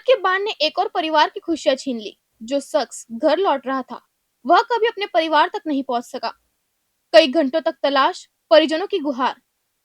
के बाढ़ ने एक और परिवार की खुशियां छीन ली। जो शख्स घर लौट रहा था वह कभी अपने परिवार तक नहीं पहुंच सका। कई घंटों तक तलाश, परिजनों की गुहार,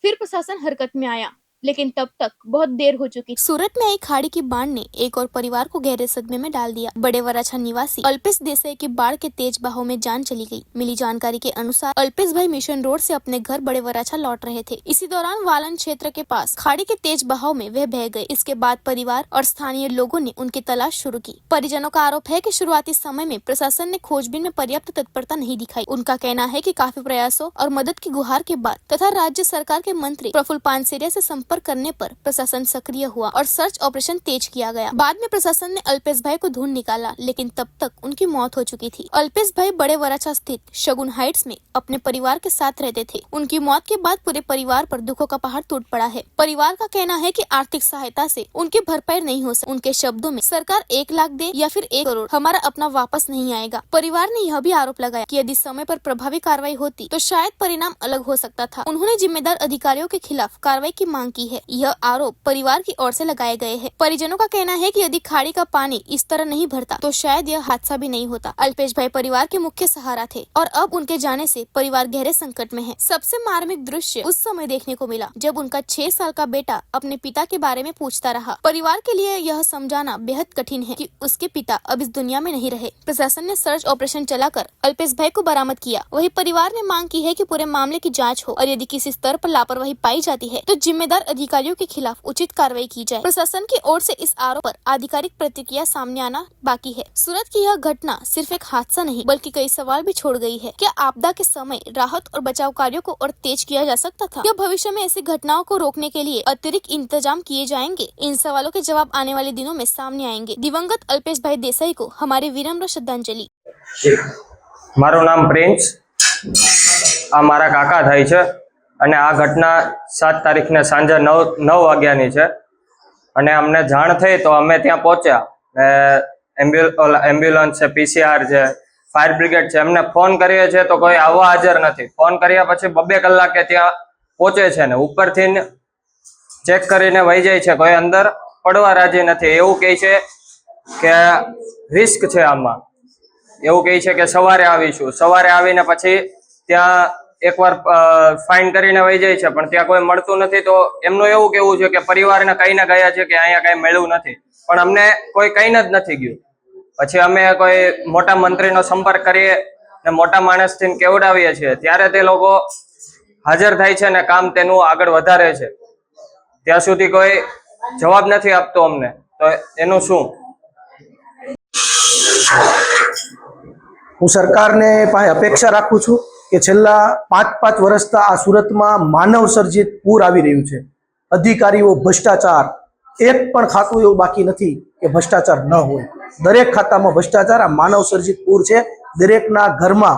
फिर प्रशासन हरकत में आया, लेकिन तब तक बहुत देर हो चुकी। सूरत में आई खाड़ी की बाढ़ ने एक और परिवार को गहरे सदमे में डाल दिया। बड़े वराछा निवासी अल्पेश देसाई की बाढ़ के तेज बहाव में जान चली गई। मिली जानकारी के अनुसार अल्पेश भाई मिशन रोड से अपने घर बड़े वराछा लौट रहे थे। इसी दौरान वालन क्षेत्र के पास खाड़ी के तेज बहाव में वह बह गए। इसके बाद परिवार और स्थानीय लोगों ने उनकी तलाश शुरू की। परिजनों का आरोप है कि शुरुआती समय में प्रशासन ने खोजबीन में पर्याप्त तत्परता नहीं दिखाई। उनका कहना है कि काफी प्रयासों और मदद की गुहार के बाद तथा राज्य सरकार के मंत्री प्रफुल्ल पानसेरिया से संपर्क करने पर प्रशासन सक्रिय हुआ और सर्च ऑपरेशन तेज किया गया। बाद में प्रशासन ने अल्पेश भाई को ढूंढ निकाला, लेकिन तब तक उनकी मौत हो चुकी थी। अल्पेश भाई बड़े वराछा स्थित शगुन हाइट्स में अपने परिवार के साथ रहते थे। उनकी मौत के बाद पूरे परिवार पर दुखों का पहाड़ टूट पड़ा है। परिवार का कहना है कि आर्थिक सहायता से उनकी भरपाई नहीं हो सकी। उनके शब्दों में सरकार 1 लाख दे या फिर 1 करोड़, हमारा अपना वापस नहीं आएगा। परिवार ने यह भी आरोप लगाया कि यदि समय पर प्रभावी कार्रवाई होती तो शायद परिणाम अलग हो सकता था। उन्होंने जिम्मेदार अधिकारियों के खिलाफ कार्रवाई की मांग की है। यह आरोप परिवार की ओर से लगाए गए हैं। परिजनों का कहना है कि यदि खाड़ी का पानी इस तरह नहीं भरता तो शायद यह हादसा भी नहीं होता। अल्पेश भाई परिवार के मुख्य सहारा थे और अब उनके जाने से परिवार गहरे संकट में है। सबसे मार्मिक दृश्य उस समय देखने को मिला जब उनका 6 साल का बेटा अपने पिता के बारे में पूछता रहा। परिवार के लिए यह समझाना बेहद कठिन है कि उसके पिता अब इस दुनिया में नहीं रहे। प्रशासन ने सर्च ऑपरेशन चलाकर अल्पेश भाई को बरामद किया। वही परिवार ने मांग की है कि पूरे मामले की जांच हो और यदि किसी स्तर पर लापरवाही पाई जाती है तो जिम्मेदार अधिकारियों के खिलाफ उचित कार्रवाई की जाए। प्रशासन की ओर से इस आरोप पर आधिकारिक प्रतिक्रिया सामने आना बाकी है। सूरत की यह घटना सिर्फ एक हादसा नहीं बल्कि कई सवाल भी छोड़ गई है। क्या आपदा के समय राहत और बचाव कार्यों को और तेज किया जा सकता था? क्या भविष्य में ऐसी घटनाओं को रोकने के लिए अतिरिक्त इंतजाम किए जाएंगे? इन सवालों के जवाब आने वाले दिनों में सामने आएंगे। दिवंगत अल्पेश भाई देसाई को हमारी विनम्र श्रद्धांजलि। मारू नाम प्रिंस, आ मारा काका थाय छे અને આ ઘટના 7 તારીખને સાંજે 9 વાગ્યાની છે અને અમને જાણ થઈ તો અમે ત્યાં પહોંચ્યા ને એમ્બ્યુલન્સ છે, પીસીઆર છે, ફાયર બ્રિગેડ છે, એમને ફોન કરીએ છીએ તો કોઈ આવવા હાજર નથી। ફોન કર્યા પછી 2 કલાકે ત્યાં પહોંચે છે ને ઉપરથી ચેક કરીને વહી જાય છે, કોઈ અંદર પડવા રાજી નથી। એવું કહે છે કે રિસ્ક છે આમાં, એવું કહે છે કે સવારે આવીશું। સવારે આવીને પછી ત્યાં એકવાર ફાઇન કરીને વહી જાય છે પણ ત્યાં કોઈ મળતું નથી। તો એમનું એવું કહેવું છે કે પરિવારને કહીને ગયા છે કે અહીંયા કઈ મળ્યું નથી, પણ અમને કોઈ કહીને જ નથી ગયું। પછી અમે કોઈ મોટા મંત્રીનો સંપર્ક કરીએ ને મોટા માણસથી કેવડાવીએ છીએ ત્યારે તે લોકો હાજર થાય છે ને કામ તેનું આગળ વધારે છે। ત્યાં સુધી કોઈ જવાબ નથી આપતો અમને, તો એનું શું? હું સરકારને પાસે અપેક્ષા રાખું છું કે છેલ્લા 5 વર્ષથી આ સુરતમાં માનવ સર્જિત પૂર આવી રહ્યું છે। અધિકારીઓ ભ્રષ્ટાચાર, એક પણ ખાતું એવું બાકી નથી કે ભ્રષ્ટાચાર ન હોય। દરેક ખાતામાં ભ્રષ્ટાચાર। આ માનવ સર્જિત પૂર છે। દરેકના ઘરમાં,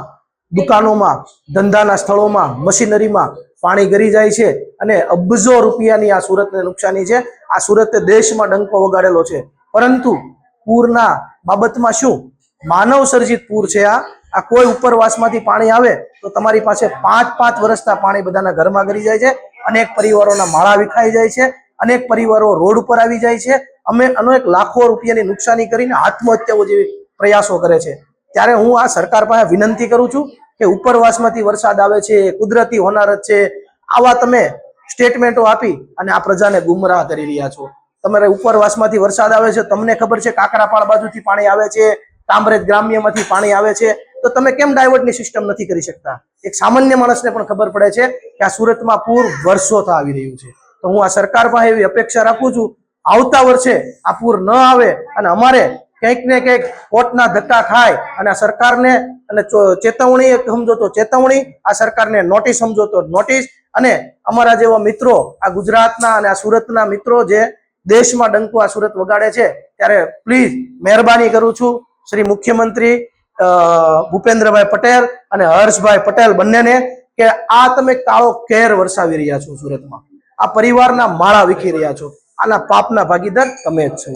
દુકાનોમાં, ધંધાના સ્થળોમાં, મશીનરીમાં પાણી ગરી જાય છે અને અબજો રૂપિયાની આ સુરતને નુકસાની છે। આ સુરતે દેશમાં ડંકો વગાડેલો છે, પરંતુ પૂરના બાબતમાં શું માનવ સર્જિત પૂર છે। આ કોઈ ઉપરવાસમાંથી પાણી આવે તો તમારી પાસે 5 વર્ષના પાણી બધાના ઘરમાં ગરી જાય છે। અનેક પરિવારોના માળા વિખાઈ જાય છે, અનેક પરિવારો રોડ ઉપર આવી જાય છે। અમે અનેક લાખો રૂપિયાની નુકસાની કરીને આત્મહત્યાઓ જેવી પ્રયાસો કરે છે। ત્યારે હું આ સરકાર પાસે વિનંતી કરું છું કે ઉપરવાસમાંથી વરસાદ આવે છે, કુદરતી હોનારત છે, આવા તમે સ્ટેટમેન્ટો આપી અને આ પ્રજાને ગુમરાહ કરી રહ્યા છો। તમારે ઉપરવાસમાંથી વરસાદ આવે છે, તમને ખબર છે કાકરાપાળ બાજુથી પાણી આવે છે, કામરેજ ગ્રામ્યમાંથી પાણી આવે છે, તો તમે કેમ ડાયવર્ટની સિસ્ટમ નથી કરી શકતા? એક સામાન્ય માણસને પણ ખબર પડે છે કે આ સુરતમાં પૂર વર્ષોથી આવી રહ્યું છે। તો હું આ સરકાર પાસે એવી અપેક્ષા રાખું છું આવતા વર્ષે આ પૂર ન આવે અને અમારે કંઈક ને કંઈક કોર્ટના ધક્કા ખાય અને આ સરકારને અને ચેતવણી સમજો તો ચેતવણી, આ સરકારને નોટિસ સમજો તો નોટિસ, અને અમારા જેવા મિત્રો આ ગુજરાતના અને આ સુરતના મિત્રો જે દેશમાં ડંકો આ સુરત વગાડે છે, ત્યારે પ્લીઝ મહેરબાની કરું છું શ્રી મુખ્યમંત્રી ભૂપેન્દ્રભાઈ પટેલ અને હર્ષભાઈ પટેલ બંનેને કે આ તમે કાળો કેર વરસાવી રહ્યા છો સુરતમાં। આ પરિવારના માળા વીખી રહ્યા છો। આના પાપના ભાગીદાર તમે જ છો।